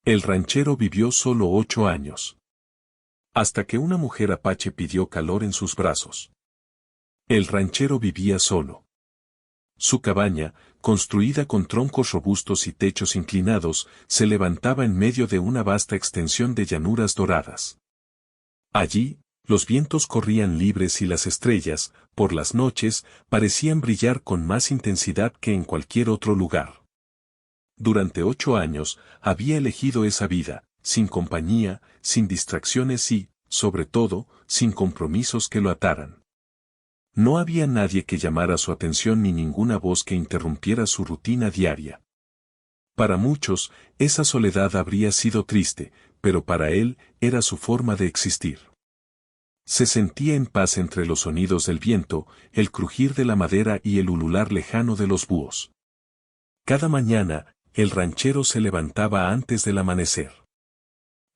El ranchero vivió solo 8 años. Hasta que una mujer apache pidió calor en sus brazos. El ranchero vivía solo. Su cabaña, construida con troncos robustos y techos inclinados, se levantaba en medio de una vasta extensión de llanuras doradas. Allí, los vientos corrían libres y las estrellas, por las noches, parecían brillar con más intensidad que en cualquier otro lugar. Durante 8 años, había elegido esa vida, sin compañía, sin distracciones y, sobre todo, sin compromisos que lo ataran. No había nadie que llamara su atención ni ninguna voz que interrumpiera su rutina diaria. Para muchos, esa soledad habría sido triste, pero para él, era su forma de existir. Se sentía en paz entre los sonidos del viento, el crujir de la madera y el ulular lejano de los búhos. Cada mañana, el ranchero se levantaba antes del amanecer.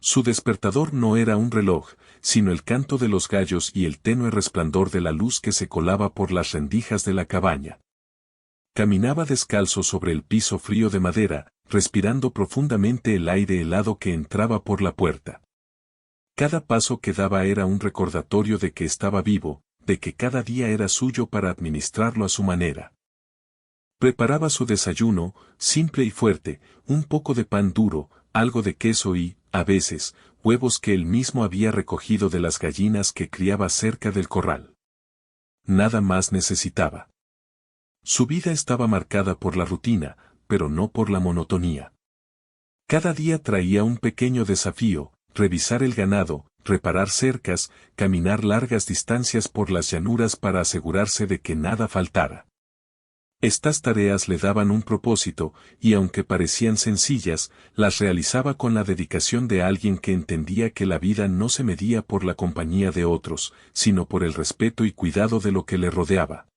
Su despertador no era un reloj, sino el canto de los gallos y el tenue resplandor de la luz que se colaba por las rendijas de la cabaña. Caminaba descalzo sobre el piso frío de madera, respirando profundamente el aire helado que entraba por la puerta. Cada paso que daba era un recordatorio de que estaba vivo, de que cada día era suyo para administrarlo a su manera. Preparaba su desayuno, simple y fuerte, un poco de pan duro, algo de queso y, a veces, huevos que él mismo había recogido de las gallinas que criaba cerca del corral. Nada más necesitaba. Su vida estaba marcada por la rutina, pero no por la monotonía. Cada día traía un pequeño desafío: revisar el ganado, reparar cercas, caminar largas distancias por las llanuras para asegurarse de que nada faltara. Estas tareas le daban un propósito, y aunque parecían sencillas, las realizaba con la dedicación de alguien que entendía que la vida no se medía por la compañía de otros, sino por el respeto y cuidado de lo que le rodeaba.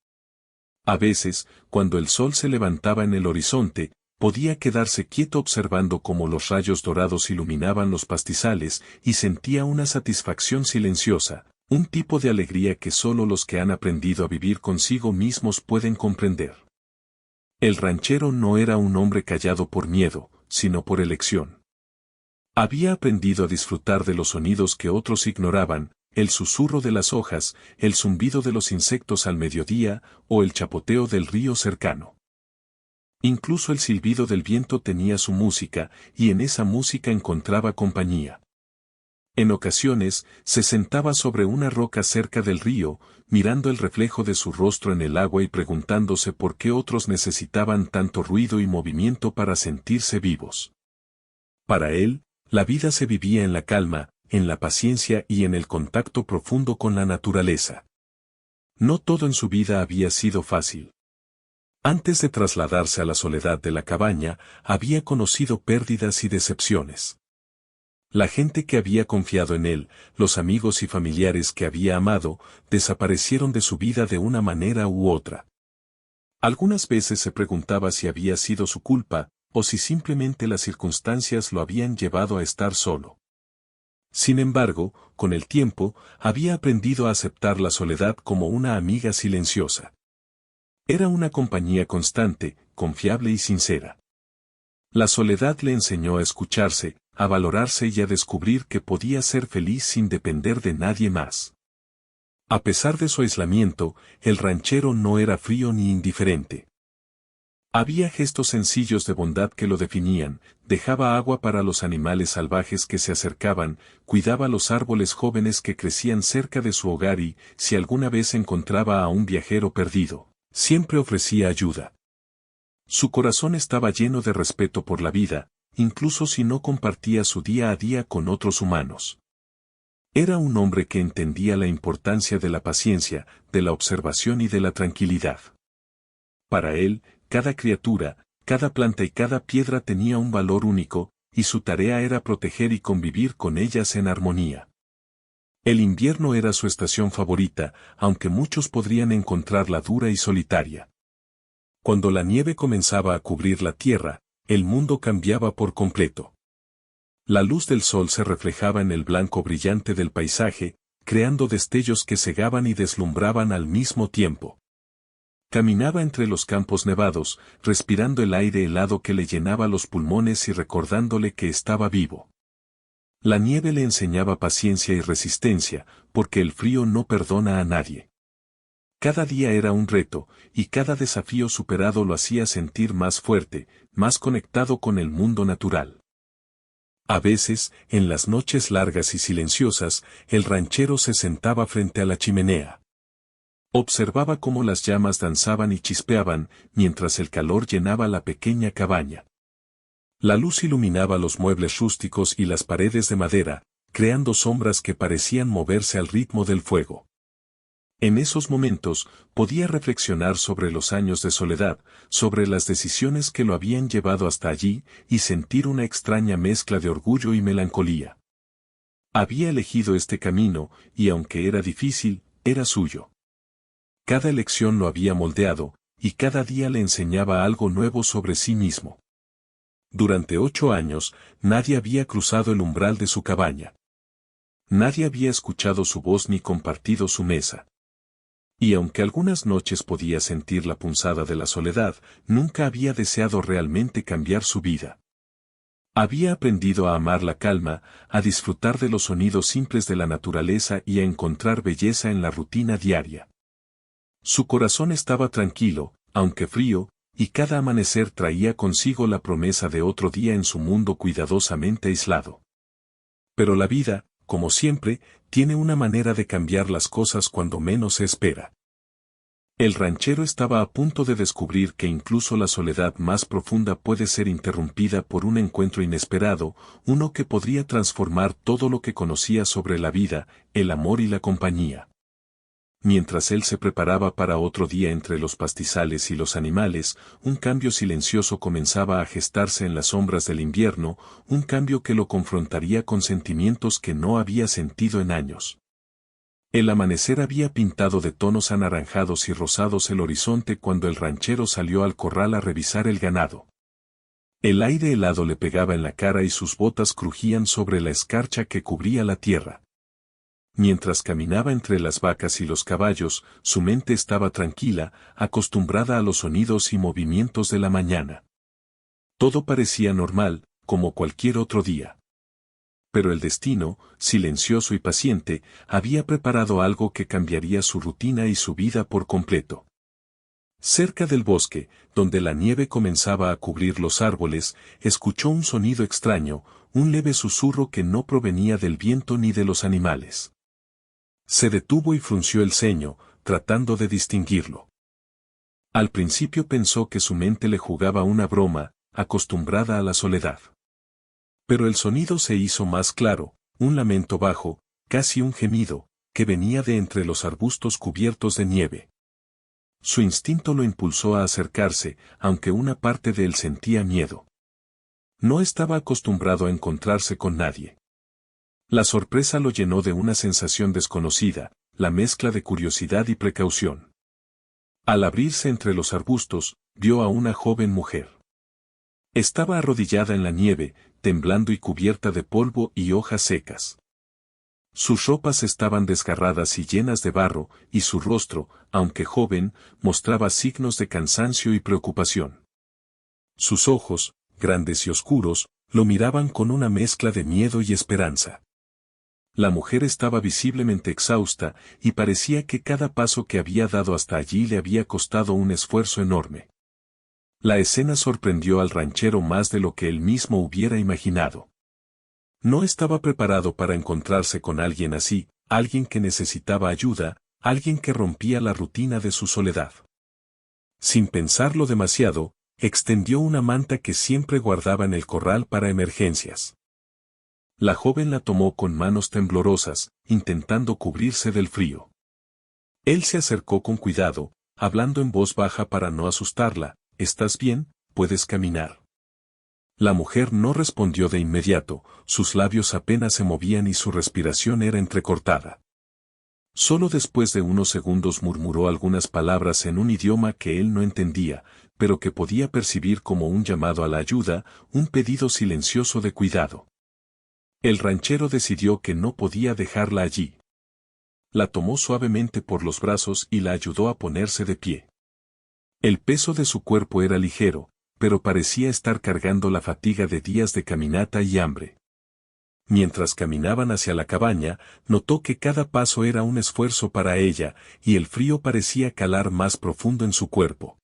A veces, cuando el sol se levantaba en el horizonte, podía quedarse quieto observando cómo los rayos dorados iluminaban los pastizales y sentía una satisfacción silenciosa, un tipo de alegría que solo los que han aprendido a vivir consigo mismos pueden comprender. El ranchero no era un hombre callado por miedo, sino por elección. Había aprendido a disfrutar de los sonidos que otros ignoraban, el susurro de las hojas, el zumbido de los insectos al mediodía, o el chapoteo del río cercano. Incluso el silbido del viento tenía su música, y en esa música encontraba compañía. En ocasiones, se sentaba sobre una roca cerca del río, mirando el reflejo de su rostro en el agua y preguntándose por qué otros necesitaban tanto ruido y movimiento para sentirse vivos. Para él, la vida se vivía en la calma, en la paciencia y en el contacto profundo con la naturaleza. No todo en su vida había sido fácil. Antes de trasladarse a la soledad de la cabaña, había conocido pérdidas y decepciones. La gente que había confiado en él, los amigos y familiares que había amado, desaparecieron de su vida de una manera u otra. Algunas veces se preguntaba si había sido su culpa, o si simplemente las circunstancias lo habían llevado a estar solo. Sin embargo, con el tiempo, había aprendido a aceptar la soledad como una amiga silenciosa. Era una compañía constante, confiable y sincera. La soledad le enseñó a escucharse, a valorarse y a descubrir que podía ser feliz sin depender de nadie más. A pesar de su aislamiento, el ranchero no era frío ni indiferente. Había gestos sencillos de bondad que lo definían: dejaba agua para los animales salvajes que se acercaban, cuidaba los árboles jóvenes que crecían cerca de su hogar y, si alguna vez encontraba a un viajero perdido, siempre ofrecía ayuda. Su corazón estaba lleno de respeto por la vida, incluso si no compartía su día a día con otros humanos. Era un hombre que entendía la importancia de la paciencia, de la observación y de la tranquilidad. Para él, cada criatura, cada planta y cada piedra tenía un valor único, y su tarea era proteger y convivir con ellas en armonía. El invierno era su estación favorita, aunque muchos podrían encontrarla dura y solitaria. Cuando la nieve comenzaba a cubrir la tierra, el mundo cambiaba por completo. La luz del sol se reflejaba en el blanco brillante del paisaje, creando destellos que cegaban y deslumbraban al mismo tiempo. Caminaba entre los campos nevados, respirando el aire helado que le llenaba los pulmones y recordándole que estaba vivo. La nieve le enseñaba paciencia y resistencia, porque el frío no perdona a nadie. Cada día era un reto, y cada desafío superado lo hacía sentir más fuerte, más conectado con el mundo natural. A veces, en las noches largas y silenciosas, el ranchero se sentaba frente a la chimenea. Observaba cómo las llamas danzaban y chispeaban, mientras el calor llenaba la pequeña cabaña. La luz iluminaba los muebles rústicos y las paredes de madera, creando sombras que parecían moverse al ritmo del fuego. En esos momentos, podía reflexionar sobre los años de soledad, sobre las decisiones que lo habían llevado hasta allí, y sentir una extraña mezcla de orgullo y melancolía. Había elegido este camino, y aunque era difícil, era suyo. Cada elección lo había moldeado, y cada día le enseñaba algo nuevo sobre sí mismo. Durante 8 años, nadie había cruzado el umbral de su cabaña. Nadie había escuchado su voz ni compartido su mesa. Y aunque algunas noches podía sentir la punzada de la soledad, nunca había deseado realmente cambiar su vida. Había aprendido a amar la calma, a disfrutar de los sonidos simples de la naturaleza y a encontrar belleza en la rutina diaria. Su corazón estaba tranquilo, aunque frío, y cada amanecer traía consigo la promesa de otro día en su mundo cuidadosamente aislado. Pero la vida, como siempre, tiene una manera de cambiar las cosas cuando menos se espera. El ranchero estaba a punto de descubrir que incluso la soledad más profunda puede ser interrumpida por un encuentro inesperado, uno que podría transformar todo lo que conocía sobre la vida, el amor y la compañía. Mientras él se preparaba para otro día entre los pastizales y los animales, un cambio silencioso comenzaba a gestarse en las sombras del invierno, un cambio que lo confrontaría con sentimientos que no había sentido en años. El amanecer había pintado de tonos anaranjados y rosados el horizonte cuando el ranchero salió al corral a revisar el ganado. El aire helado le pegaba en la cara y sus botas crujían sobre la escarcha que cubría la tierra. Mientras caminaba entre las vacas y los caballos, su mente estaba tranquila, acostumbrada a los sonidos y movimientos de la mañana. Todo parecía normal, como cualquier otro día. Pero el destino, silencioso y paciente, había preparado algo que cambiaría su rutina y su vida por completo. Cerca del bosque, donde la nieve comenzaba a cubrir los árboles, escuchó un sonido extraño, un leve susurro que no provenía del viento ni de los animales. Se detuvo y frunció el ceño, tratando de distinguirlo. Al principio pensó que su mente le jugaba una broma, acostumbrada a la soledad. Pero el sonido se hizo más claro, un lamento bajo, casi un gemido, que venía de entre los arbustos cubiertos de nieve. Su instinto lo impulsó a acercarse, aunque una parte de él sentía miedo. No estaba acostumbrado a encontrarse con nadie. La sorpresa lo llenó de una sensación desconocida, la mezcla de curiosidad y precaución. Al abrirse entre los arbustos, vio a una joven mujer. Estaba arrodillada en la nieve, temblando y cubierta de polvo y hojas secas. Sus ropas estaban desgarradas y llenas de barro, y su rostro, aunque joven, mostraba signos de cansancio y preocupación. Sus ojos, grandes y oscuros, lo miraban con una mezcla de miedo y esperanza. La mujer estaba visiblemente exhausta, y parecía que cada paso que había dado hasta allí le había costado un esfuerzo enorme. La escena sorprendió al ranchero más de lo que él mismo hubiera imaginado. No estaba preparado para encontrarse con alguien así, alguien que necesitaba ayuda, alguien que rompía la rutina de su soledad. Sin pensarlo demasiado, extendió una manta que siempre guardaba en el corral para emergencias. La joven la tomó con manos temblorosas, intentando cubrirse del frío. Él se acercó con cuidado, hablando en voz baja para no asustarla. ¿Estás bien? ¿Puedes caminar? La mujer no respondió de inmediato, sus labios apenas se movían y su respiración era entrecortada. Solo después de unos segundos murmuró algunas palabras en un idioma que él no entendía, pero que podía percibir como un llamado a la ayuda, un pedido silencioso de cuidado. El ranchero decidió que no podía dejarla allí. La tomó suavemente por los brazos y la ayudó a ponerse de pie. El peso de su cuerpo era ligero, pero parecía estar cargando la fatiga de días de caminata y hambre. Mientras caminaban hacia la cabaña, notó que cada paso era un esfuerzo para ella, y el frío parecía calar más profundo en su cuerpo.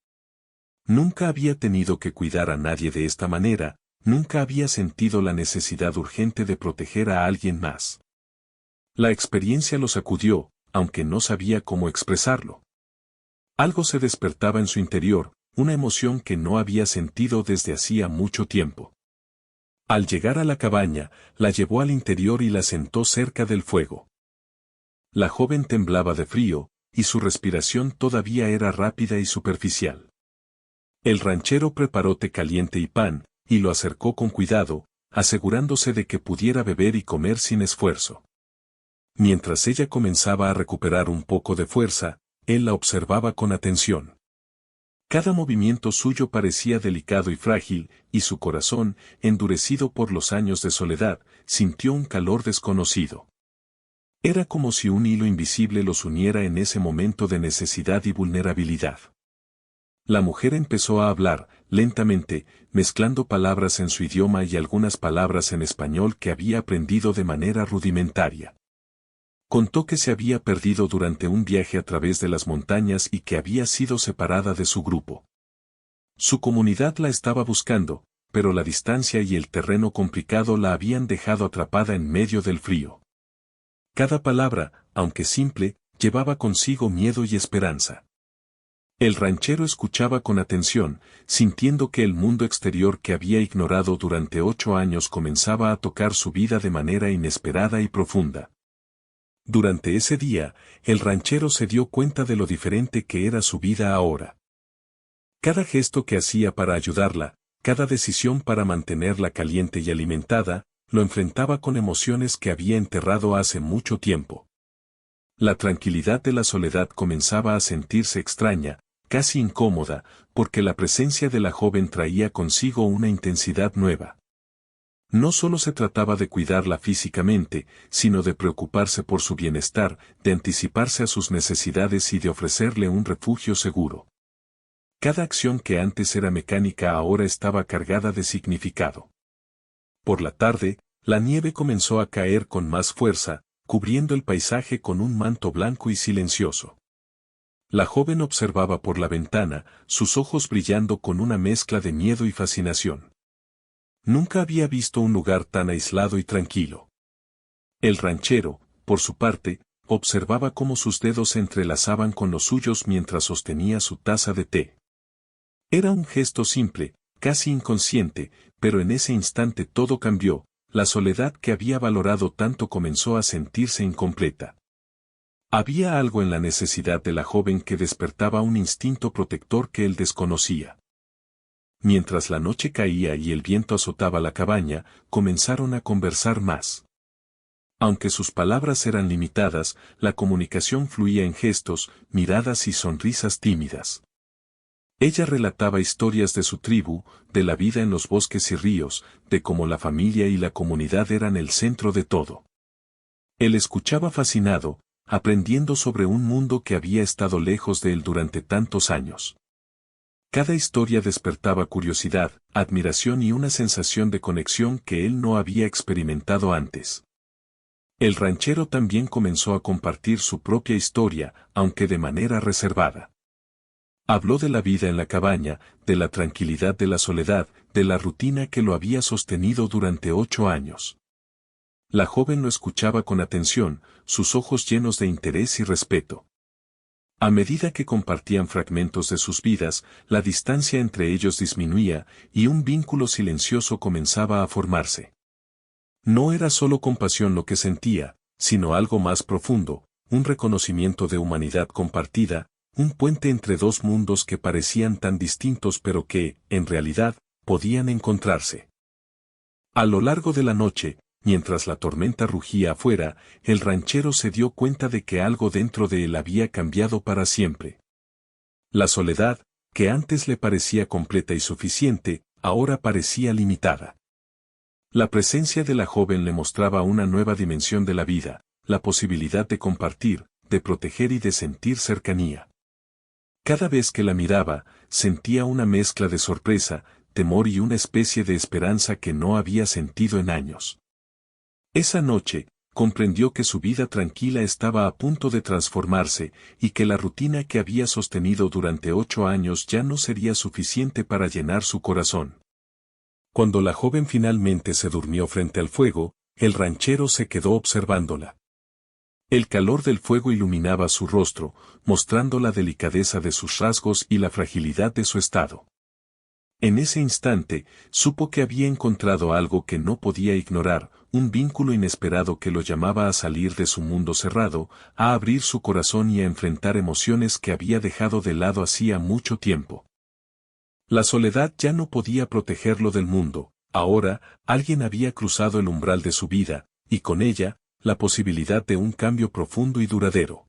Nunca había tenido que cuidar a nadie de esta manera, nunca había sentido la necesidad urgente de proteger a alguien más. La experiencia lo sacudió, aunque no sabía cómo expresarlo. Algo se despertaba en su interior, una emoción que no había sentido desde hacía mucho tiempo. Al llegar a la cabaña, la llevó al interior y la sentó cerca del fuego. La joven temblaba de frío, y su respiración todavía era rápida y superficial. El ranchero preparó té caliente y pan, y lo acercó con cuidado, asegurándose de que pudiera beber y comer sin esfuerzo. Mientras ella comenzaba a recuperar un poco de fuerza, él la observaba con atención. Cada movimiento suyo parecía delicado y frágil, y su corazón, endurecido por los años de soledad, sintió un calor desconocido. Era como si un hilo invisible los uniera en ese momento de necesidad y vulnerabilidad. La mujer empezó a hablar, lentamente, mezclando palabras en su idioma y algunas palabras en español que había aprendido de manera rudimentaria. Contó que se había perdido durante un viaje a través de las montañas y que había sido separada de su grupo. Su comunidad la estaba buscando, pero la distancia y el terreno complicado la habían dejado atrapada en medio del frío. Cada palabra, aunque simple, llevaba consigo miedo y esperanza. El ranchero escuchaba con atención, sintiendo que el mundo exterior que había ignorado durante 8 años comenzaba a tocar su vida de manera inesperada y profunda. Durante ese día, el ranchero se dio cuenta de lo diferente que era su vida ahora. Cada gesto que hacía para ayudarla, cada decisión para mantenerla caliente y alimentada, lo enfrentaba con emociones que había enterrado hace mucho tiempo. La tranquilidad de la soledad comenzaba a sentirse extraña, casi incómoda, porque la presencia de la joven traía consigo una intensidad nueva. No solo se trataba de cuidarla físicamente, sino de preocuparse por su bienestar, de anticiparse a sus necesidades y de ofrecerle un refugio seguro. Cada acción que antes era mecánica ahora estaba cargada de significado. Por la tarde, la nieve comenzó a caer con más fuerza, cubriendo el paisaje con un manto blanco y silencioso. La joven observaba por la ventana, sus ojos brillando con una mezcla de miedo y fascinación. Nunca había visto un lugar tan aislado y tranquilo. El ranchero, por su parte, observaba cómo sus dedos se entrelazaban con los suyos mientras sostenía su taza de té. Era un gesto simple, casi inconsciente, pero en ese instante todo cambió, la soledad que había valorado tanto comenzó a sentirse incompleta. Había algo en la necesidad de la joven que despertaba un instinto protector que él desconocía. Mientras la noche caía y el viento azotaba la cabaña, comenzaron a conversar más. Aunque sus palabras eran limitadas, la comunicación fluía en gestos, miradas y sonrisas tímidas. Ella relataba historias de su tribu, de la vida en los bosques y ríos, de cómo la familia y la comunidad eran el centro de todo. Él escuchaba fascinado, aprendiendo sobre un mundo que había estado lejos de él durante tantos años. Cada historia despertaba curiosidad, admiración y una sensación de conexión que él no había experimentado antes. El ranchero también comenzó a compartir su propia historia, aunque de manera reservada. Habló de la vida en la cabaña, de la tranquilidad de la soledad, de la rutina que lo había sostenido durante 8 años. La joven lo escuchaba con atención, sus ojos llenos de interés y respeto. A medida que compartían fragmentos de sus vidas, la distancia entre ellos disminuía, y un vínculo silencioso comenzaba a formarse. No era solo compasión lo que sentía, sino algo más profundo, un reconocimiento de humanidad compartida, un puente entre dos mundos que parecían tan distintos pero que, en realidad, podían encontrarse. A lo largo de la noche, mientras la tormenta rugía afuera, el ranchero se dio cuenta de que algo dentro de él había cambiado para siempre. La soledad, que antes le parecía completa y suficiente, ahora parecía limitada. La presencia de la joven le mostraba una nueva dimensión de la vida, la posibilidad de compartir, de proteger y de sentir cercanía. Cada vez que la miraba, sentía una mezcla de sorpresa, temor y una especie de esperanza que no había sentido en años. Esa noche, comprendió que su vida tranquila estaba a punto de transformarse, y que la rutina que había sostenido durante 8 años ya no sería suficiente para llenar su corazón. Cuando la joven finalmente se durmió frente al fuego, el ranchero se quedó observándola. El calor del fuego iluminaba su rostro, mostrando la delicadeza de sus rasgos y la fragilidad de su estado. En ese instante, supo que había encontrado algo que no podía ignorar, un vínculo inesperado que lo llamaba a salir de su mundo cerrado, a abrir su corazón y a enfrentar emociones que había dejado de lado hacía mucho tiempo. La soledad ya no podía protegerlo del mundo, ahora, alguien había cruzado el umbral de su vida, y con ella, la posibilidad de un cambio profundo y duradero.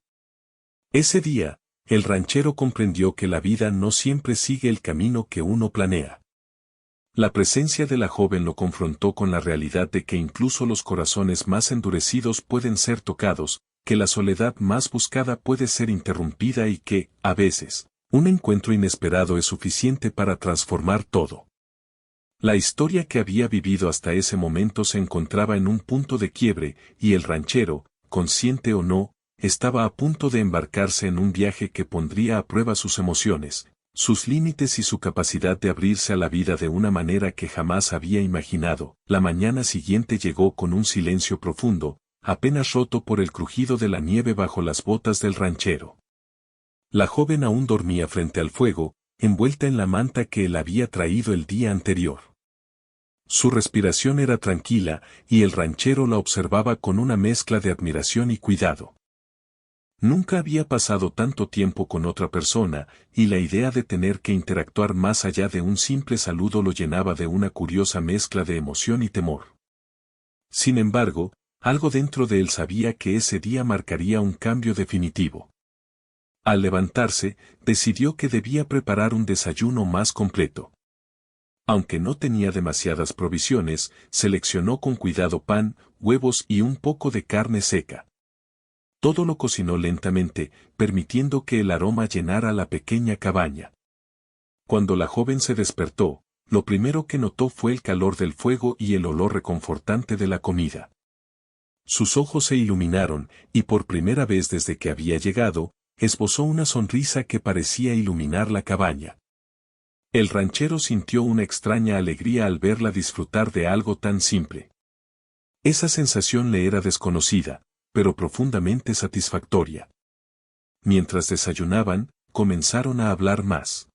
Ese día, el ranchero comprendió que la vida no siempre sigue el camino que uno planea. La presencia de la joven lo confrontó con la realidad de que incluso los corazones más endurecidos pueden ser tocados, que la soledad más buscada puede ser interrumpida y que, a veces, un encuentro inesperado es suficiente para transformar todo. La historia que había vivido hasta ese momento se encontraba en un punto de quiebre, y el ranchero, consciente o no, estaba a punto de embarcarse en un viaje que pondría a prueba sus emociones, sus límites y su capacidad de abrirse a la vida de una manera que jamás había imaginado. La mañana siguiente llegó con un silencio profundo, apenas roto por el crujido de la nieve bajo las botas del ranchero. La joven aún dormía frente al fuego, envuelta en la manta que él había traído el día anterior. Su respiración era tranquila, y el ranchero la observaba con una mezcla de admiración y cuidado. Nunca había pasado tanto tiempo con otra persona, y la idea de tener que interactuar más allá de un simple saludo lo llenaba de una curiosa mezcla de emoción y temor. Sin embargo, algo dentro de él sabía que ese día marcaría un cambio definitivo. Al levantarse, decidió que debía preparar un desayuno más completo. Aunque no tenía demasiadas provisiones, seleccionó con cuidado pan, huevos y un poco de carne seca. Todo lo cocinó lentamente, permitiendo que el aroma llenara la pequeña cabaña. Cuando la joven se despertó, lo primero que notó fue el calor del fuego y el olor reconfortante de la comida. Sus ojos se iluminaron, y por primera vez desde que había llegado, esbozó una sonrisa que parecía iluminar la cabaña. El ranchero sintió una extraña alegría al verla disfrutar de algo tan simple. Esa sensación le era desconocida, pero profundamente satisfactoria. Mientras desayunaban, comenzaron a hablar más.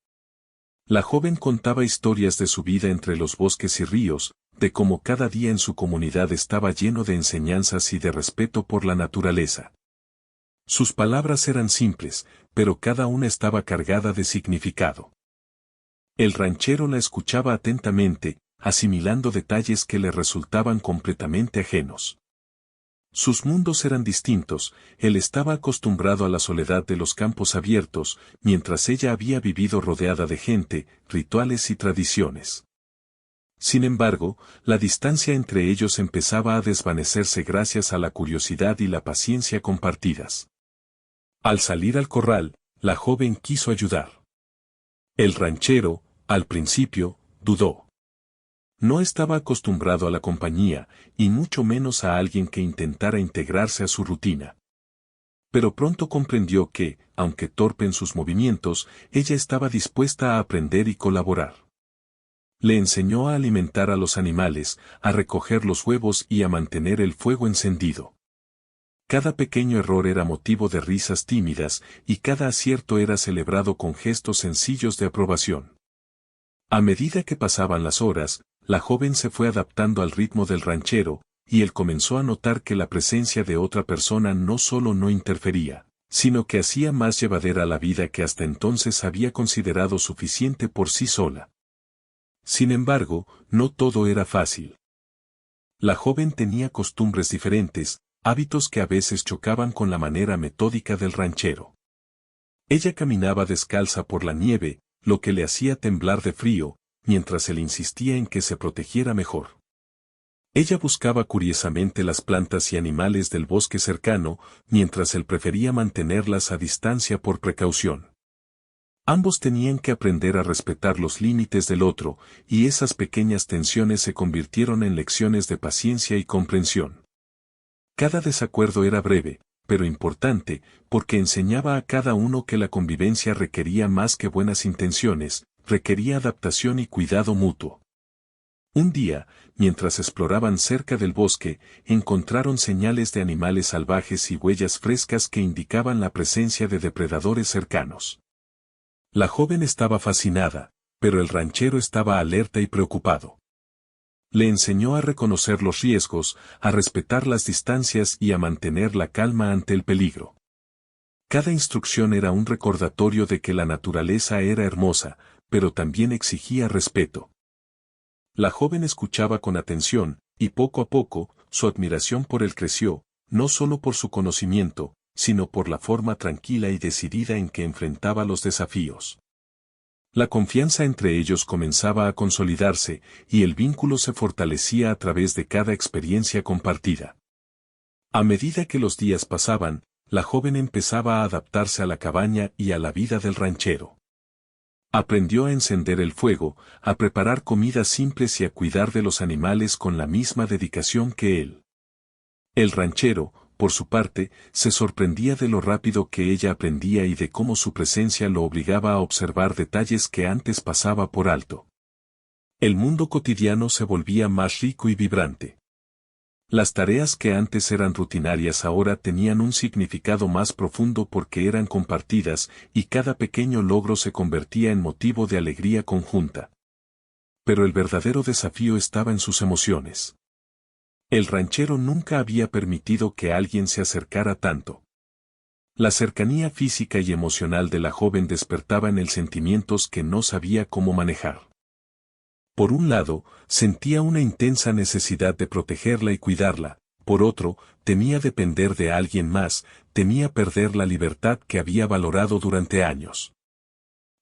La joven contaba historias de su vida entre los bosques y ríos, de cómo cada día en su comunidad estaba lleno de enseñanzas y de respeto por la naturaleza. Sus palabras eran simples, pero cada una estaba cargada de significado. El ranchero la escuchaba atentamente, asimilando detalles que le resultaban completamente ajenos. Sus mundos eran distintos, él estaba acostumbrado a la soledad de los campos abiertos, mientras ella había vivido rodeada de gente, rituales y tradiciones. Sin embargo, la distancia entre ellos empezaba a desvanecerse gracias a la curiosidad y la paciencia compartidas. Al salir al corral, la joven quiso ayudar. El ranchero, al principio, dudó. No estaba acostumbrado a la compañía, y mucho menos a alguien que intentara integrarse a su rutina. Pero pronto comprendió que, aunque torpe en sus movimientos, ella estaba dispuesta a aprender y colaborar. Le enseñó a alimentar a los animales, a recoger los huevos y a mantener el fuego encendido. Cada pequeño error era motivo de risas tímidas, y cada acierto era celebrado con gestos sencillos de aprobación. A medida que pasaban las horas, la joven se fue adaptando al ritmo del ranchero, y él comenzó a notar que la presencia de otra persona no solo no interfería, sino que hacía más llevadera la vida que hasta entonces había considerado suficiente por sí sola. Sin embargo, no todo era fácil. La joven tenía costumbres diferentes, hábitos que a veces chocaban con la manera metódica del ranchero. Ella caminaba descalza por la nieve, lo que le hacía temblar de frío, mientras él insistía en que se protegiera mejor. Ella buscaba curiosamente las plantas y animales del bosque cercano, mientras él prefería mantenerlas a distancia por precaución. Ambos tenían que aprender a respetar los límites del otro, y esas pequeñas tensiones se convirtieron en lecciones de paciencia y comprensión. Cada desacuerdo era breve, pero importante, porque enseñaba a cada uno que la convivencia requería más que buenas intenciones, requería adaptación y cuidado mutuo. Un día, mientras exploraban cerca del bosque, encontraron señales de animales salvajes y huellas frescas que indicaban la presencia de depredadores cercanos. La joven estaba fascinada, pero el ranchero estaba alerta y preocupado. Le enseñó a reconocer los riesgos, a respetar las distancias y a mantener la calma ante el peligro. Cada instrucción era un recordatorio de que la naturaleza era hermosa, pero también exigía respeto. La joven escuchaba con atención, y poco a poco, su admiración por él creció, no solo por su conocimiento, sino por la forma tranquila y decidida en que enfrentaba los desafíos. La confianza entre ellos comenzaba a consolidarse, y el vínculo se fortalecía a través de cada experiencia compartida. A medida que los días pasaban, la joven empezaba a adaptarse a la cabaña y a la vida del ranchero. Aprendió a encender el fuego, a preparar comidas simples y a cuidar de los animales con la misma dedicación que él. El ranchero, por su parte, se sorprendía de lo rápido que ella aprendía y de cómo su presencia lo obligaba a observar detalles que antes pasaba por alto. El mundo cotidiano se volvía más rico y vibrante. Las tareas que antes eran rutinarias ahora tenían un significado más profundo porque eran compartidas, y cada pequeño logro se convertía en motivo de alegría conjunta. Pero el verdadero desafío estaba en sus emociones. El ranchero nunca había permitido que alguien se acercara tanto. La cercanía física y emocional de la joven despertaba en él sentimientos que no sabía cómo manejar. Por un lado, sentía una intensa necesidad de protegerla y cuidarla, por otro, temía depender de alguien más, temía perder la libertad que había valorado durante años.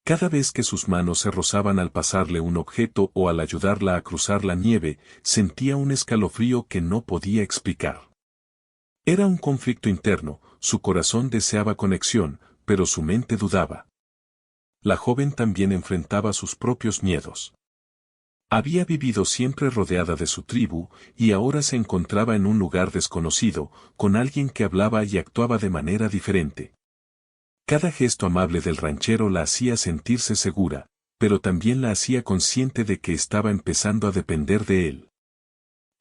Cada vez que sus manos se rozaban al pasarle un objeto o al ayudarla a cruzar la nieve, sentía un escalofrío que no podía explicar. Era un conflicto interno, su corazón deseaba conexión, pero su mente dudaba. La joven también enfrentaba sus propios miedos. Había vivido siempre rodeada de su tribu, y ahora se encontraba en un lugar desconocido, con alguien que hablaba y actuaba de manera diferente. Cada gesto amable del ranchero la hacía sentirse segura, pero también la hacía consciente de que estaba empezando a depender de él.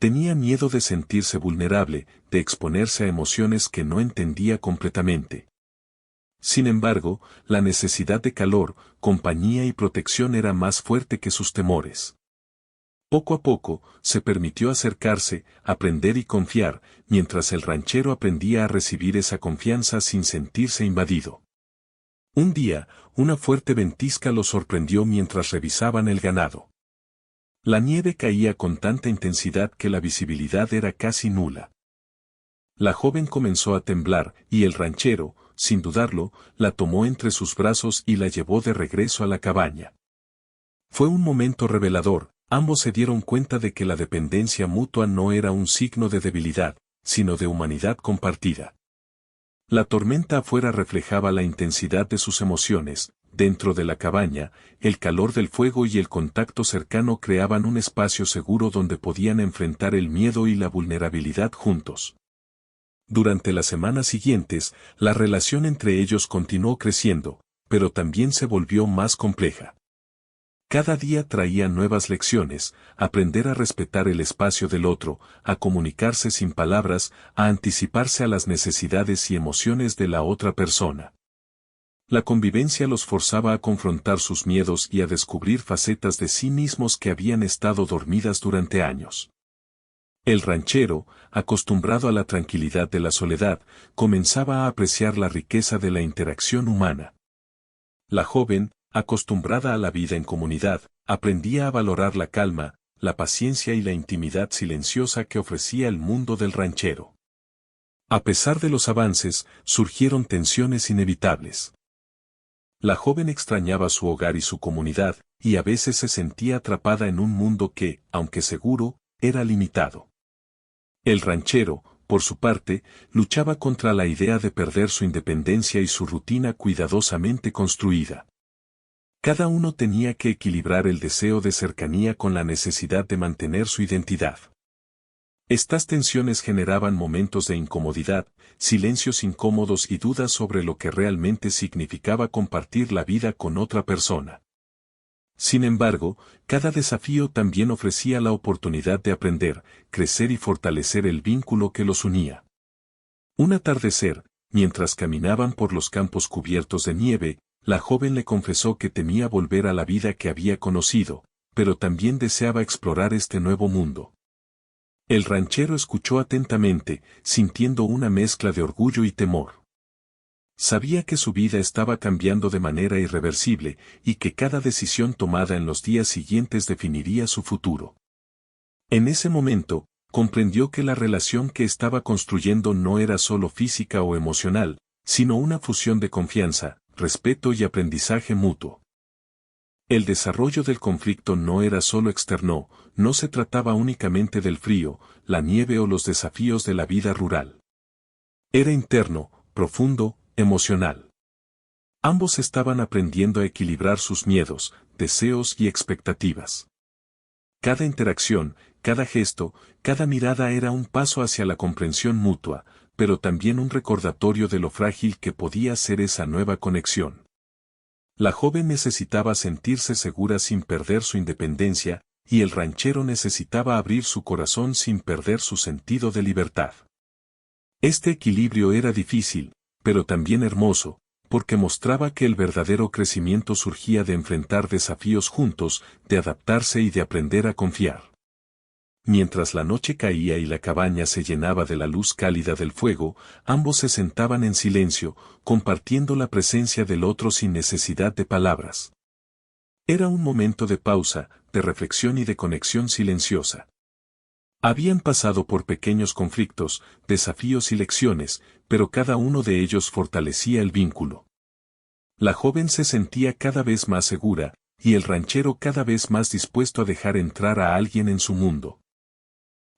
Tenía miedo de sentirse vulnerable, de exponerse a emociones que no entendía completamente. Sin embargo, la necesidad de calor, compañía y protección era más fuerte que sus temores. Poco a poco, se permitió acercarse, aprender y confiar, mientras el ranchero aprendía a recibir esa confianza sin sentirse invadido. Un día, una fuerte ventisca los sorprendió mientras revisaban el ganado. La nieve caía con tanta intensidad que la visibilidad era casi nula. La joven comenzó a temblar, y el ranchero, sin dudarlo, la tomó entre sus brazos y la llevó de regreso a la cabaña. Fue un momento revelador, ambos se dieron cuenta de que la dependencia mutua no era un signo de debilidad, sino de humanidad compartida. La tormenta afuera reflejaba la intensidad de sus emociones, dentro de la cabaña, el calor del fuego y el contacto cercano creaban un espacio seguro donde podían enfrentar el miedo y la vulnerabilidad juntos. Durante las semanas siguientes, la relación entre ellos continuó creciendo, pero también se volvió más compleja. Cada día traía nuevas lecciones, aprender a respetar el espacio del otro, a comunicarse sin palabras, a anticiparse a las necesidades y emociones de la otra persona. La convivencia los forzaba a confrontar sus miedos y a descubrir facetas de sí mismos que habían estado dormidas durante años. El ranchero, acostumbrado a la tranquilidad de la soledad, comenzaba a apreciar la riqueza de la interacción humana. La joven, acostumbrada a la vida en comunidad, aprendía a valorar la calma, la paciencia y la intimidad silenciosa que ofrecía el mundo del ranchero. A pesar de los avances, surgieron tensiones inevitables. La joven extrañaba su hogar y su comunidad, y a veces se sentía atrapada en un mundo que, aunque seguro, era limitado. El ranchero, por su parte, luchaba contra la idea de perder su independencia y su rutina cuidadosamente construida. Cada uno tenía que equilibrar el deseo de cercanía con la necesidad de mantener su identidad. Estas tensiones generaban momentos de incomodidad, silencios incómodos y dudas sobre lo que realmente significaba compartir la vida con otra persona. Sin embargo, cada desafío también ofrecía la oportunidad de aprender, crecer y fortalecer el vínculo que los unía. Un atardecer, mientras caminaban por los campos cubiertos de nieve, la joven le confesó que temía volver a la vida que había conocido, pero también deseaba explorar este nuevo mundo. El ranchero escuchó atentamente, sintiendo una mezcla de orgullo y temor. Sabía que su vida estaba cambiando de manera irreversible, y que cada decisión tomada en los días siguientes definiría su futuro. En ese momento, comprendió que la relación que estaba construyendo no era solo física o emocional, sino una fusión de confianza, respeto y aprendizaje mutuo. El desarrollo del conflicto no era solo externo, no se trataba únicamente del frío, la nieve o los desafíos de la vida rural. Era interno, profundo, emocional. Ambos estaban aprendiendo a equilibrar sus miedos, deseos y expectativas. Cada interacción, cada gesto, cada mirada era un paso hacia la comprensión mutua, pero también un recordatorio de lo frágil que podía ser esa nueva conexión. La joven necesitaba sentirse segura sin perder su independencia, y el ranchero necesitaba abrir su corazón sin perder su sentido de libertad. Este equilibrio era difícil, pero también hermoso, porque mostraba que el verdadero crecimiento surgía de enfrentar desafíos juntos, de adaptarse y de aprender a confiar. Mientras la noche caía y la cabaña se llenaba de la luz cálida del fuego, ambos se sentaban en silencio, compartiendo la presencia del otro sin necesidad de palabras. Era un momento de pausa, de reflexión y de conexión silenciosa. Habían pasado por pequeños conflictos, desafíos y lecciones, pero cada uno de ellos fortalecía el vínculo. La joven se sentía cada vez más segura, y el ranchero cada vez más dispuesto a dejar entrar a alguien en su mundo.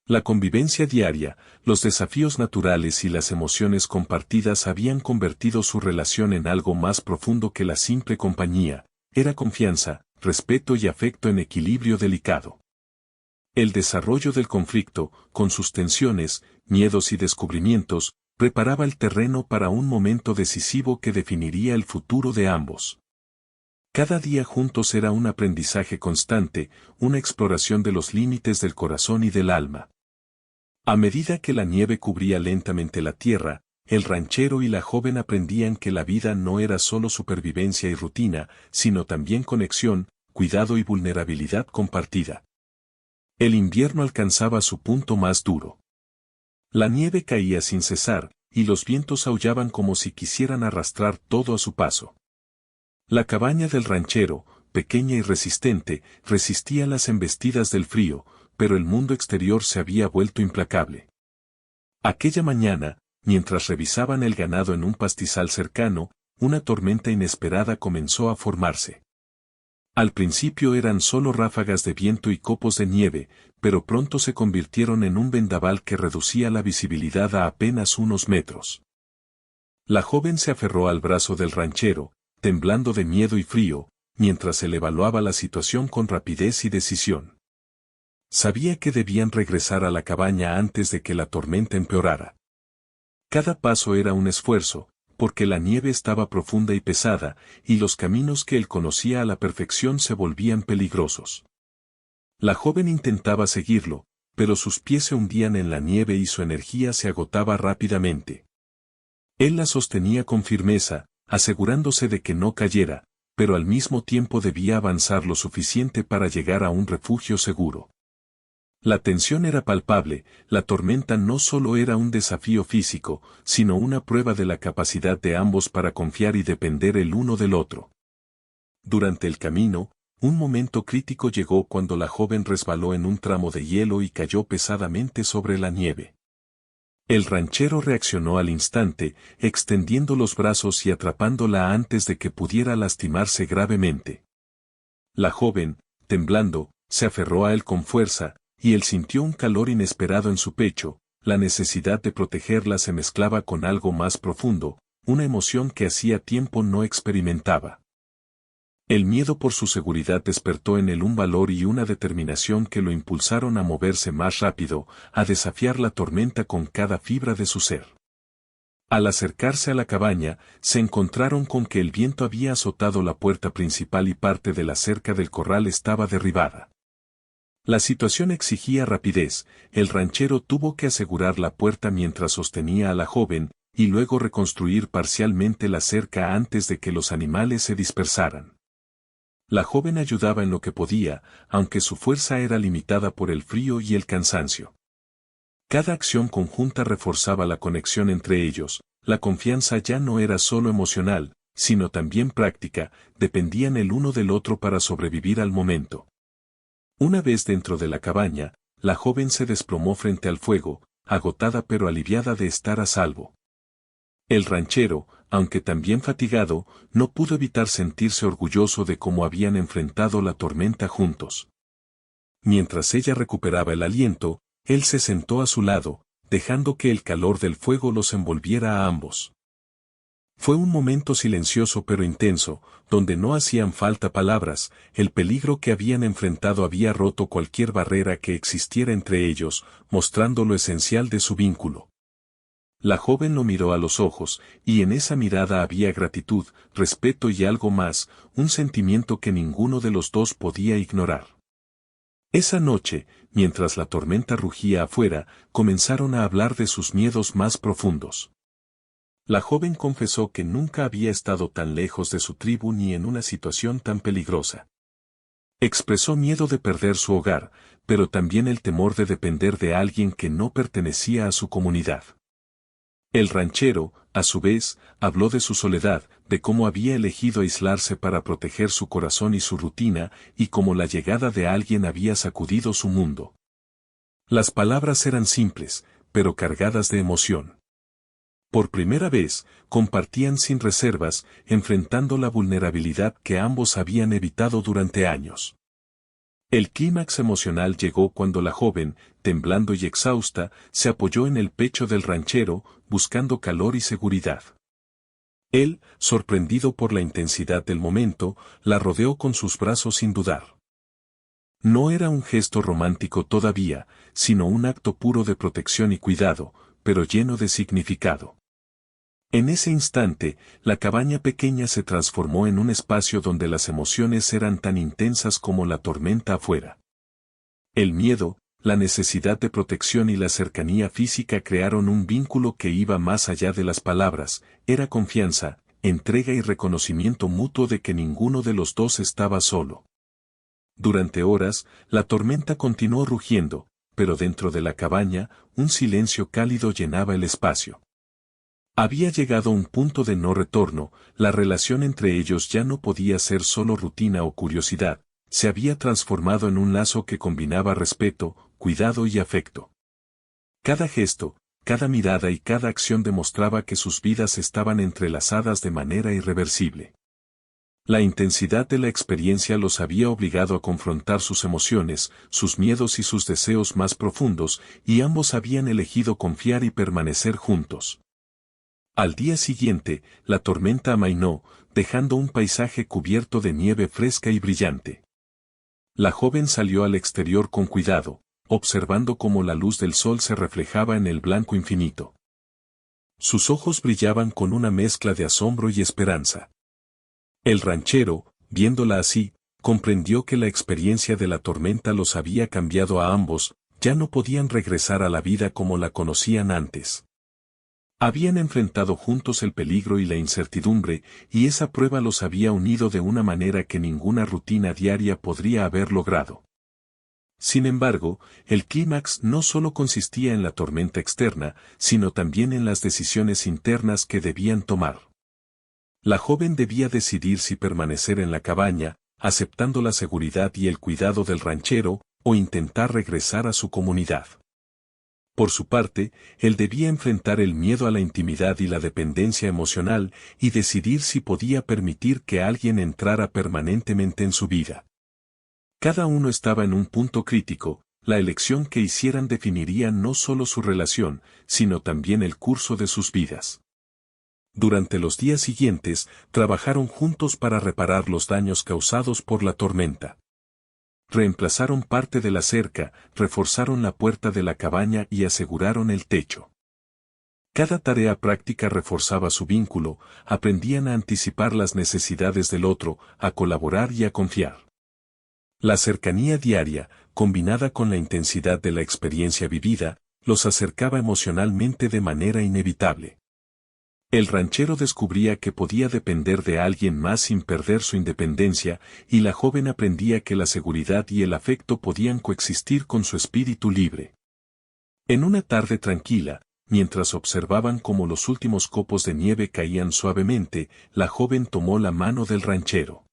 La convivencia diaria, los desafíos naturales y las emociones compartidas habían convertido su relación en algo más profundo que la simple compañía, era confianza, respeto y afecto en equilibrio delicado. El desarrollo del conflicto, con sus tensiones, miedos y descubrimientos, preparaba el terreno para un momento decisivo que definiría el futuro de ambos. Cada día juntos era un aprendizaje constante, una exploración de los límites del corazón y del alma. A medida que la nieve cubría lentamente la tierra, el ranchero y la joven aprendían que la vida no era solo supervivencia y rutina, sino también conexión, cuidado y vulnerabilidad compartida. El invierno alcanzaba su punto más duro. La nieve caía sin cesar, y los vientos aullaban como si quisieran arrastrar todo a su paso. La cabaña del ranchero, pequeña y resistente, resistía las embestidas del frío, pero el mundo exterior se había vuelto implacable. Aquella mañana, mientras revisaban el ganado en un pastizal cercano, una tormenta inesperada comenzó a formarse. Al principio eran solo ráfagas de viento y copos de nieve, pero pronto se convirtieron en un vendaval que reducía la visibilidad a apenas unos metros. La joven se aferró al brazo del ranchero, temblando de miedo y frío, mientras él evaluaba la situación con rapidez y decisión. Sabía que debían regresar a la cabaña antes de que la tormenta empeorara. Cada paso era un esfuerzo, porque la nieve estaba profunda y pesada, y los caminos que él conocía a la perfección se volvían peligrosos. La joven intentaba seguirlo, pero sus pies se hundían en la nieve y su energía se agotaba rápidamente. Él la sostenía con firmeza, asegurándose de que no cayera, pero al mismo tiempo debía avanzar lo suficiente para llegar a un refugio seguro. La tensión era palpable, la tormenta no solo era un desafío físico, sino una prueba de la capacidad de ambos para confiar y depender el uno del otro. Durante el camino, un momento crítico llegó cuando la joven resbaló en un tramo de hielo y cayó pesadamente sobre la nieve. El ranchero reaccionó al instante, extendiendo los brazos y atrapándola antes de que pudiera lastimarse gravemente. La joven, temblando, se aferró a él con fuerza, y él sintió un calor inesperado en su pecho, la necesidad de protegerla se mezclaba con algo más profundo, una emoción que hacía tiempo no experimentaba. El miedo por su seguridad despertó en él un valor y una determinación que lo impulsaron a moverse más rápido, a desafiar la tormenta con cada fibra de su ser. Al acercarse a la cabaña, se encontraron con que el viento había azotado la puerta principal y parte de la cerca del corral estaba derribada. La situación exigía rapidez, el ranchero tuvo que asegurar la puerta mientras sostenía a la joven, y luego reconstruir parcialmente la cerca antes de que los animales se dispersaran. La joven ayudaba en lo que podía, aunque su fuerza era limitada por el frío y el cansancio. Cada acción conjunta reforzaba la conexión entre ellos, la confianza ya no era solo emocional, sino también práctica, dependían el uno del otro para sobrevivir al momento. Una vez dentro de la cabaña, la joven se desplomó frente al fuego, agotada pero aliviada de estar a salvo. El ranchero, aunque también fatigado, no pudo evitar sentirse orgulloso de cómo habían enfrentado la tormenta juntos. Mientras ella recuperaba el aliento, él se sentó a su lado, dejando que el calor del fuego los envolviera a ambos. Fue un momento silencioso pero intenso, donde no hacían falta palabras, el peligro que habían enfrentado había roto cualquier barrera que existiera entre ellos, mostrando lo esencial de su vínculo. La joven lo miró a los ojos, y en esa mirada había gratitud, respeto y algo más, un sentimiento que ninguno de los dos podía ignorar. Esa noche, mientras la tormenta rugía afuera, comenzaron a hablar de sus miedos más profundos. La joven confesó que nunca había estado tan lejos de su tribu ni en una situación tan peligrosa. Expresó miedo de perder su hogar, pero también el temor de depender de alguien que no pertenecía a su comunidad. El ranchero, a su vez, habló de su soledad, de cómo había elegido aislarse para proteger su corazón y su rutina, y cómo la llegada de alguien había sacudido su mundo. Las palabras eran simples, pero cargadas de emoción. Por primera vez, compartían sin reservas, enfrentando la vulnerabilidad que ambos habían evitado durante años. El clímax emocional llegó cuando la joven, temblando y exhausta, se apoyó en el pecho del ranchero, buscando calor y seguridad. Él, sorprendido por la intensidad del momento, la rodeó con sus brazos sin dudar. No era un gesto romántico todavía, sino un acto puro de protección y cuidado, pero lleno de significado. En ese instante, la cabaña pequeña se transformó en un espacio donde las emociones eran tan intensas como la tormenta afuera. El miedo, la necesidad de protección y la cercanía física crearon un vínculo que iba más allá de las palabras, era confianza, entrega y reconocimiento mutuo de que ninguno de los dos estaba solo. Durante horas, la tormenta continuó rugiendo, pero dentro de la cabaña, un silencio cálido llenaba el espacio. Había llegado un punto de no retorno, la relación entre ellos ya no podía ser solo rutina o curiosidad, se había transformado en un lazo que combinaba respeto, cuidado y afecto. Cada gesto, cada mirada y cada acción demostraba que sus vidas estaban entrelazadas de manera irreversible. La intensidad de la experiencia los había obligado a confrontar sus emociones, sus miedos y sus deseos más profundos, y ambos habían elegido confiar y permanecer juntos. Al día siguiente, la tormenta amainó, dejando un paisaje cubierto de nieve fresca y brillante. La joven salió al exterior con cuidado, observando cómo la luz del sol se reflejaba en el blanco infinito. Sus ojos brillaban con una mezcla de asombro y esperanza. El ranchero, viéndola así, comprendió que la experiencia de la tormenta los había cambiado a ambos, ya no podían regresar a la vida como la conocían antes. Habían enfrentado juntos el peligro y la incertidumbre, y esa prueba los había unido de una manera que ninguna rutina diaria podría haber logrado. Sin embargo, el clímax no solo consistía en la tormenta externa, sino también en las decisiones internas que debían tomar. La joven debía decidir si permanecer en la cabaña, aceptando la seguridad y el cuidado del ranchero, o intentar regresar a su comunidad. Por su parte, él debía enfrentar el miedo a la intimidad y la dependencia emocional, y decidir si podía permitir que alguien entrara permanentemente en su vida. Cada uno estaba en un punto crítico, la elección que hicieran definiría no solo su relación, sino también el curso de sus vidas. Durante los días siguientes, trabajaron juntos para reparar los daños causados por la tormenta. Reemplazaron parte de la cerca, reforzaron la puerta de la cabaña y aseguraron el techo. Cada tarea práctica reforzaba su vínculo, aprendían a anticipar las necesidades del otro, a colaborar y a confiar. La cercanía diaria, combinada con la intensidad de la experiencia vivida, los acercaba emocionalmente de manera inevitable. El ranchero descubría que podía depender de alguien más sin perder su independencia, y la joven aprendía que la seguridad y el afecto podían coexistir con su espíritu libre. En una tarde tranquila, mientras observaban cómo los últimos copos de nieve caían suavemente, la joven tomó la mano del ranchero.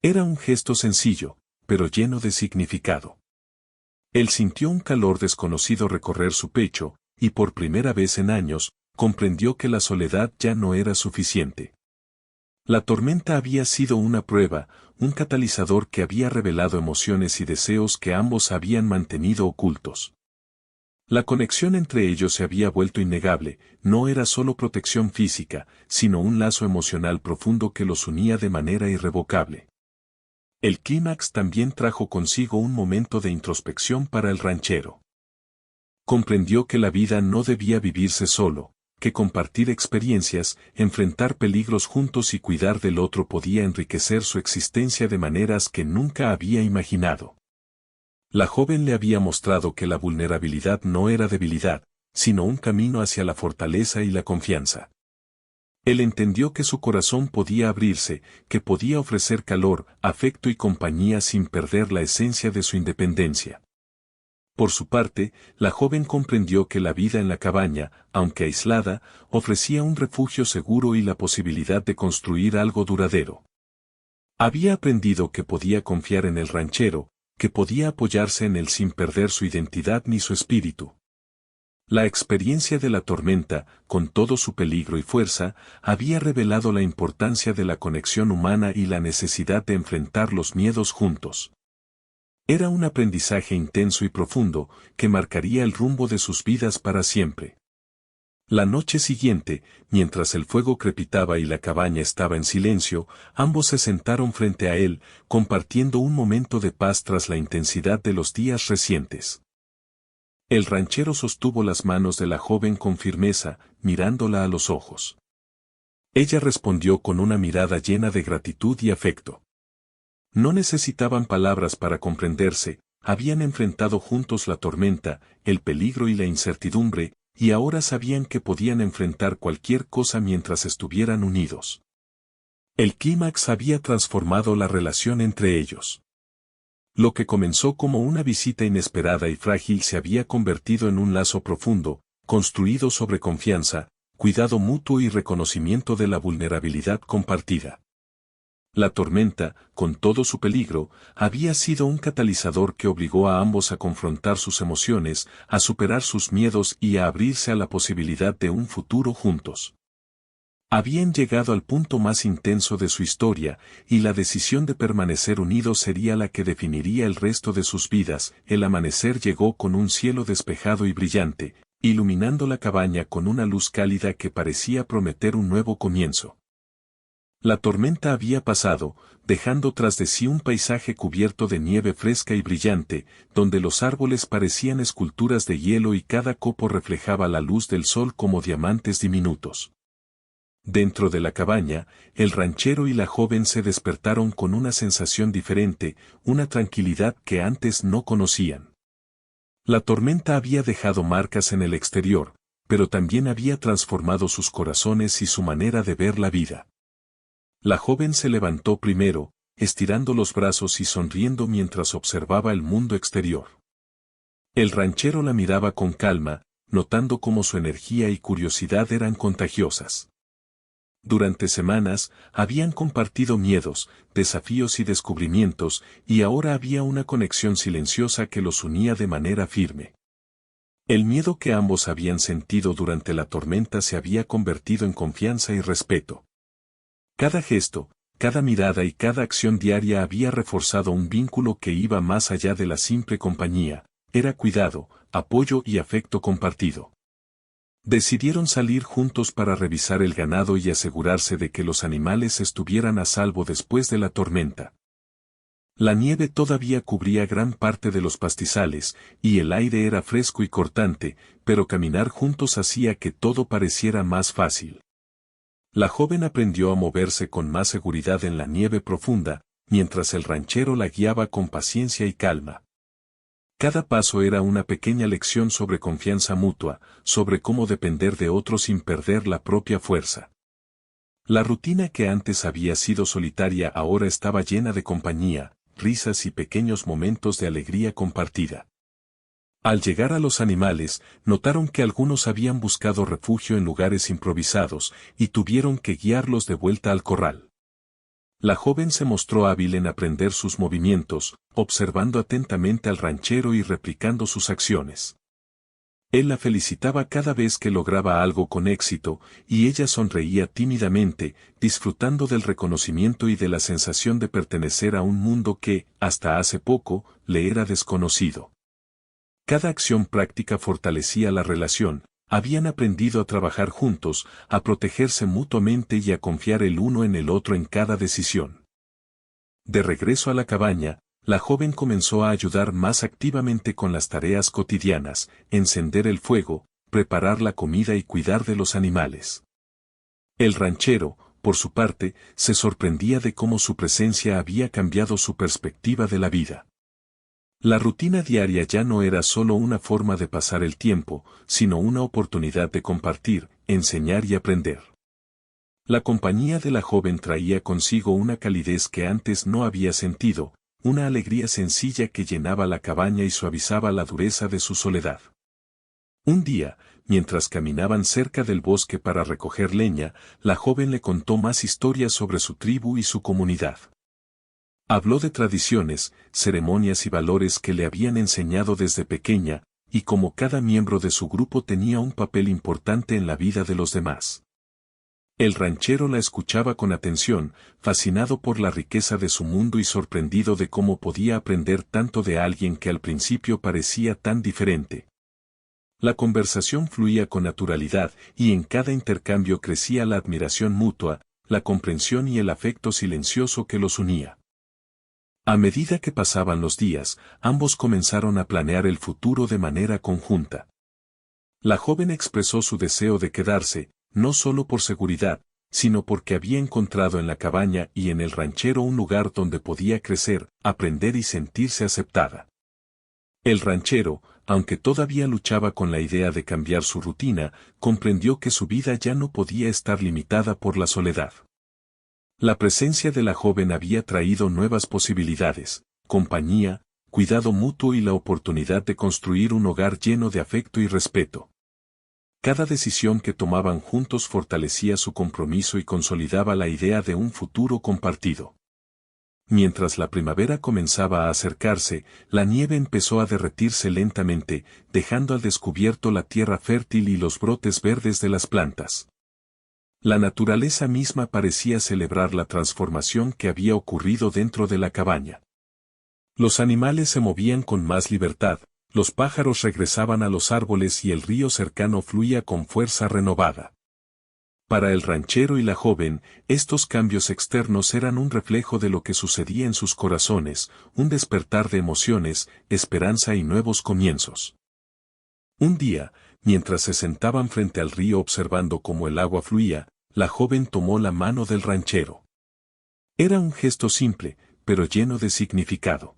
Era un gesto sencillo, pero lleno de significado. Él sintió un calor desconocido recorrer su pecho, y por primera vez en años, comprendió que la soledad ya no era suficiente. La tormenta había sido una prueba, un catalizador que había revelado emociones y deseos que ambos habían mantenido ocultos. La conexión entre ellos se había vuelto innegable, no era solo protección física, sino un lazo emocional profundo que los unía de manera irrevocable. El clímax también trajo consigo un momento de introspección para el ranchero. Comprendió que la vida no debía vivirse solo, que compartir experiencias, enfrentar peligros juntos y cuidar del otro podía enriquecer su existencia de maneras que nunca había imaginado. La joven le había mostrado que la vulnerabilidad no era debilidad, sino un camino hacia la fortaleza y la confianza. Él entendió que su corazón podía abrirse, que podía ofrecer calor, afecto y compañía sin perder la esencia de su independencia. Por su parte, la joven comprendió que la vida en la cabaña, aunque aislada, ofrecía un refugio seguro y la posibilidad de construir algo duradero. Había aprendido que podía confiar en el ranchero, que podía apoyarse en él sin perder su identidad ni su espíritu. La experiencia de la tormenta, con todo su peligro y fuerza, había revelado la importancia de la conexión humana y la necesidad de enfrentar los miedos juntos. Era un aprendizaje intenso y profundo, que marcaría el rumbo de sus vidas para siempre. La noche siguiente, mientras el fuego crepitaba y la cabaña estaba en silencio, ambos se sentaron frente a él, compartiendo un momento de paz tras la intensidad de los días recientes. El ranchero sostuvo las manos de la joven con firmeza, mirándola a los ojos. Ella respondió con una mirada llena de gratitud y afecto. No necesitaban palabras para comprenderse, habían enfrentado juntos la tormenta, el peligro y la incertidumbre, y ahora sabían que podían enfrentar cualquier cosa mientras estuvieran unidos. El clímax había transformado la relación entre ellos. Lo que comenzó como una visita inesperada y frágil se había convertido en un lazo profundo, construido sobre confianza, cuidado mutuo y reconocimiento de la vulnerabilidad compartida. La tormenta, con todo su peligro, había sido un catalizador que obligó a ambos a confrontar sus emociones, a superar sus miedos y a abrirse a la posibilidad de un futuro juntos. Habían llegado al punto más intenso de su historia, y la decisión de permanecer unidos sería la que definiría el resto de sus vidas. El amanecer llegó con un cielo despejado y brillante, iluminando la cabaña con una luz cálida que parecía prometer un nuevo comienzo. La tormenta había pasado, dejando tras de sí un paisaje cubierto de nieve fresca y brillante, donde los árboles parecían esculturas de hielo y cada copo reflejaba la luz del sol como diamantes diminutos. Dentro de la cabaña, el ranchero y la joven se despertaron con una sensación diferente, una tranquilidad que antes no conocían. La tormenta había dejado marcas en el exterior, pero también había transformado sus corazones y su manera de ver la vida. La joven se levantó primero, estirando los brazos y sonriendo mientras observaba el mundo exterior. El ranchero la miraba con calma, notando cómo su energía y curiosidad eran contagiosas. Durante semanas, habían compartido miedos, desafíos y descubrimientos, y ahora había una conexión silenciosa que los unía de manera firme. El miedo que ambos habían sentido durante la tormenta se había convertido en confianza y respeto. Cada gesto, cada mirada y cada acción diaria había reforzado un vínculo que iba más allá de la simple compañía, era cuidado, apoyo y afecto compartido. Decidieron salir juntos para revisar el ganado y asegurarse de que los animales estuvieran a salvo después de la tormenta. La nieve todavía cubría gran parte de los pastizales, y el aire era fresco y cortante, pero caminar juntos hacía que todo pareciera más fácil. La joven aprendió a moverse con más seguridad en la nieve profunda, mientras el ranchero la guiaba con paciencia y calma. Cada paso era una pequeña lección sobre confianza mutua, sobre cómo depender de otros sin perder la propia fuerza. La rutina que antes había sido solitaria ahora estaba llena de compañía, risas y pequeños momentos de alegría compartida. Al llegar a los animales, notaron que algunos habían buscado refugio en lugares improvisados, y tuvieron que guiarlos de vuelta al corral. La joven se mostró hábil en aprender sus movimientos, observando atentamente al ranchero y replicando sus acciones. Él la felicitaba cada vez que lograba algo con éxito, y ella sonreía tímidamente, disfrutando del reconocimiento y de la sensación de pertenecer a un mundo que, hasta hace poco, le era desconocido. Cada acción práctica fortalecía la relación, habían aprendido a trabajar juntos, a protegerse mutuamente y a confiar el uno en el otro en cada decisión. De regreso a la cabaña, la joven comenzó a ayudar más activamente con las tareas cotidianas, encender el fuego, preparar la comida y cuidar de los animales. El ranchero, por su parte, se sorprendía de cómo su presencia había cambiado su perspectiva de la vida. La rutina diaria ya no era solo una forma de pasar el tiempo, sino una oportunidad de compartir, enseñar y aprender. La compañía de la joven traía consigo una calidez que antes no había sentido, una alegría sencilla que llenaba la cabaña y suavizaba la dureza de su soledad. Un día, mientras caminaban cerca del bosque para recoger leña, la joven le contó más historias sobre su tribu y su comunidad. Habló de tradiciones, ceremonias y valores que le habían enseñado desde pequeña, y cómo cada miembro de su grupo tenía un papel importante en la vida de los demás. El ranchero la escuchaba con atención, fascinado por la riqueza de su mundo y sorprendido de cómo podía aprender tanto de alguien que al principio parecía tan diferente. La conversación fluía con naturalidad, y en cada intercambio crecía la admiración mutua, la comprensión y el afecto silencioso que los unía. A medida que pasaban los días, ambos comenzaron a planear el futuro de manera conjunta. La joven expresó su deseo de quedarse, no solo por seguridad, sino porque había encontrado en la cabaña y en el ranchero un lugar donde podía crecer, aprender y sentirse aceptada. El ranchero, aunque todavía luchaba con la idea de cambiar su rutina, comprendió que su vida ya no podía estar limitada por la soledad. La presencia de la joven había traído nuevas posibilidades, compañía, cuidado mutuo y la oportunidad de construir un hogar lleno de afecto y respeto. Cada decisión que tomaban juntos fortalecía su compromiso y consolidaba la idea de un futuro compartido. Mientras la primavera comenzaba a acercarse, la nieve empezó a derretirse lentamente, dejando al descubierto la tierra fértil y los brotes verdes de las plantas. La naturaleza misma parecía celebrar la transformación que había ocurrido dentro de la cabaña. Los animales se movían con más libertad, los pájaros regresaban a los árboles y el río cercano fluía con fuerza renovada. Para el ranchero y la joven, estos cambios externos eran un reflejo de lo que sucedía en sus corazones, un despertar de emociones, esperanza y nuevos comienzos. Un día, mientras se sentaban frente al río observando cómo el agua fluía, la joven tomó la mano del ranchero. Era un gesto simple, pero lleno de significado.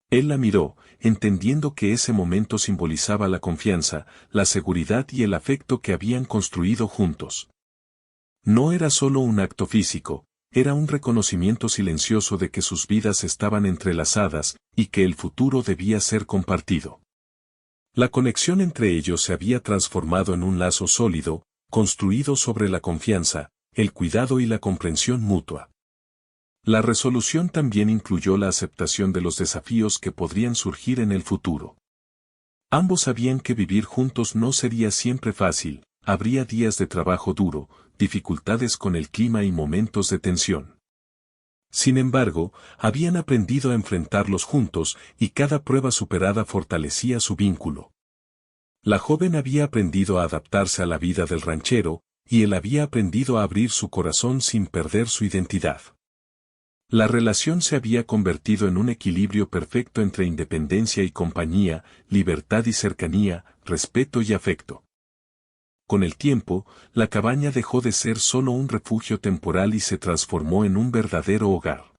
Él la miró, entendiendo que ese momento simbolizaba la confianza, la seguridad y el afecto que habían construido juntos. No era solo un acto físico, era un reconocimiento silencioso de que sus vidas estaban entrelazadas, y que el futuro debía ser compartido. La conexión entre ellos se había transformado en un lazo sólido, construido sobre la confianza, el cuidado y la comprensión mutua. La resolución también incluyó la aceptación de los desafíos que podrían surgir en el futuro. Ambos sabían que vivir juntos no sería siempre fácil, habría días de trabajo duro, dificultades con el clima y momentos de tensión. Sin embargo, habían aprendido a enfrentarlos juntos y cada prueba superada fortalecía su vínculo. La joven había aprendido a adaptarse a la vida del ranchero, y él había aprendido a abrir su corazón sin perder su identidad. La relación se había convertido en un equilibrio perfecto entre independencia y compañía, libertad y cercanía, respeto y afecto. Con el tiempo, la cabaña dejó de ser solo un refugio temporal y se transformó en un verdadero hogar.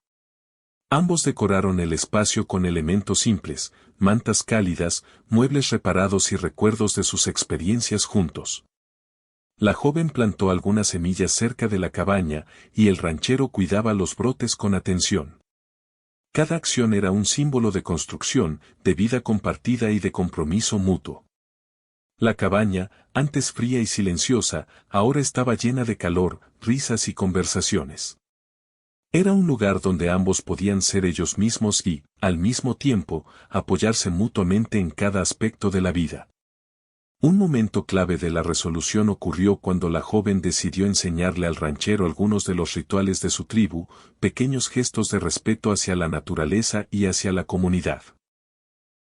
Ambos decoraron el espacio con elementos simples, mantas cálidas, muebles reparados y recuerdos de sus experiencias juntos. La joven plantó algunas semillas cerca de la cabaña y el ranchero cuidaba los brotes con atención. Cada acción era un símbolo de construcción, de vida compartida y de compromiso mutuo. La cabaña, antes fría y silenciosa, ahora estaba llena de calor, risas y conversaciones. Era un lugar donde ambos podían ser ellos mismos y, al mismo tiempo, apoyarse mutuamente en cada aspecto de la vida. Un momento clave de la resolución ocurrió cuando la joven decidió enseñarle al ranchero algunos de los rituales de su tribu, pequeños gestos de respeto hacia la naturaleza y hacia la comunidad.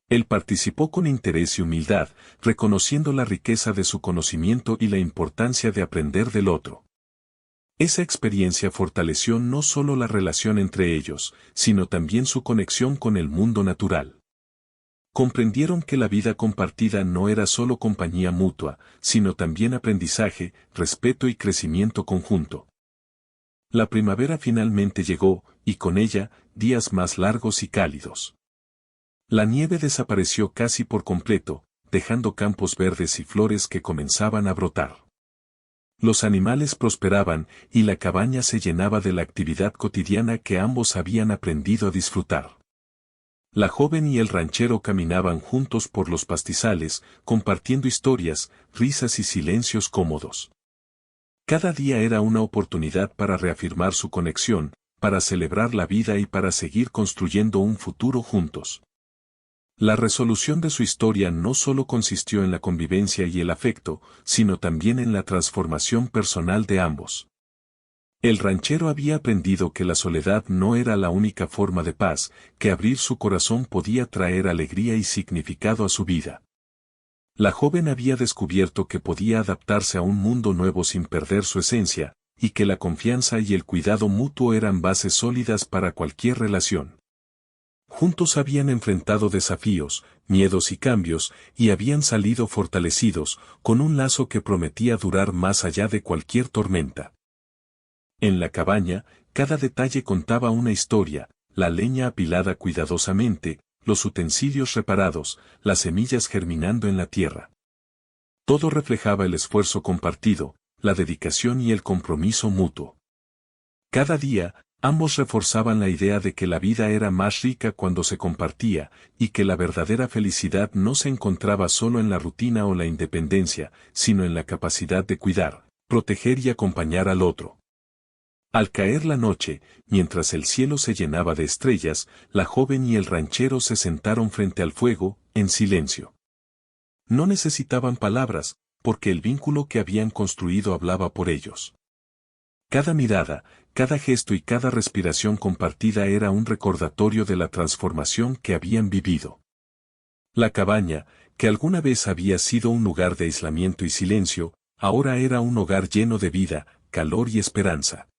Él participó con interés y humildad, reconociendo la riqueza de su conocimiento y la importancia de aprender del otro. Esa experiencia fortaleció no solo la relación entre ellos, sino también su conexión con el mundo natural. Comprendieron que la vida compartida no era solo compañía mutua, sino también aprendizaje, respeto y crecimiento conjunto. La primavera finalmente llegó, y con ella, días más largos y cálidos. La nieve desapareció casi por completo, dejando campos verdes y flores que comenzaban a brotar. Los animales prosperaban, y la cabaña se llenaba de la actividad cotidiana que ambos habían aprendido a disfrutar. La joven y el ranchero caminaban juntos por los pastizales, compartiendo historias, risas y silencios cómodos. Cada día era una oportunidad para reafirmar su conexión, para celebrar la vida y para seguir construyendo un futuro juntos. La resolución de su historia no solo consistió en la convivencia y el afecto, sino también en la transformación personal de ambos. El ranchero había aprendido que la soledad no era la única forma de paz, que abrir su corazón podía traer alegría y significado a su vida. La joven había descubierto que podía adaptarse a un mundo nuevo sin perder su esencia, y que la confianza y el cuidado mutuo eran bases sólidas para cualquier relación. Juntos habían enfrentado desafíos, miedos y cambios, y habían salido fortalecidos, con un lazo que prometía durar más allá de cualquier tormenta. En la cabaña, cada detalle contaba una historia, la leña apilada cuidadosamente, los utensilios reparados, las semillas germinando en la tierra. Todo reflejaba el esfuerzo compartido, la dedicación y el compromiso mutuo. Cada día, ambos reforzaban la idea de que la vida era más rica cuando se compartía, y que la verdadera felicidad no se encontraba solo en la rutina o la independencia, sino en la capacidad de cuidar, proteger y acompañar al otro. Al caer la noche, mientras el cielo se llenaba de estrellas, la joven y el ranchero se sentaron frente al fuego, en silencio. No necesitaban palabras, porque el vínculo que habían construido hablaba por ellos. Cada mirada, cada gesto y cada respiración compartida era un recordatorio de la transformación que habían vivido. La cabaña, que alguna vez había sido un lugar de aislamiento y silencio, ahora era un hogar lleno de vida, calor y esperanza.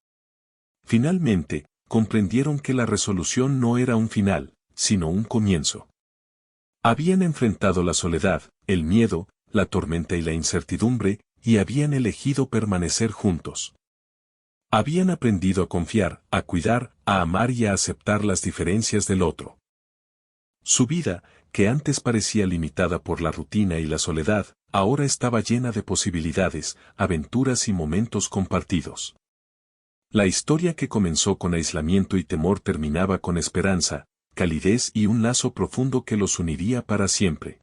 Finalmente, comprendieron que la resolución no era un final, sino un comienzo. Habían enfrentado la soledad, el miedo, la tormenta y la incertidumbre, y habían elegido permanecer juntos. Habían aprendido a confiar, a cuidar, a amar y a aceptar las diferencias del otro. Su vida, que antes parecía limitada por la rutina y la soledad, ahora estaba llena de posibilidades, aventuras y momentos compartidos. La historia que comenzó con aislamiento y temor terminaba con esperanza, calidez y un lazo profundo que los uniría para siempre.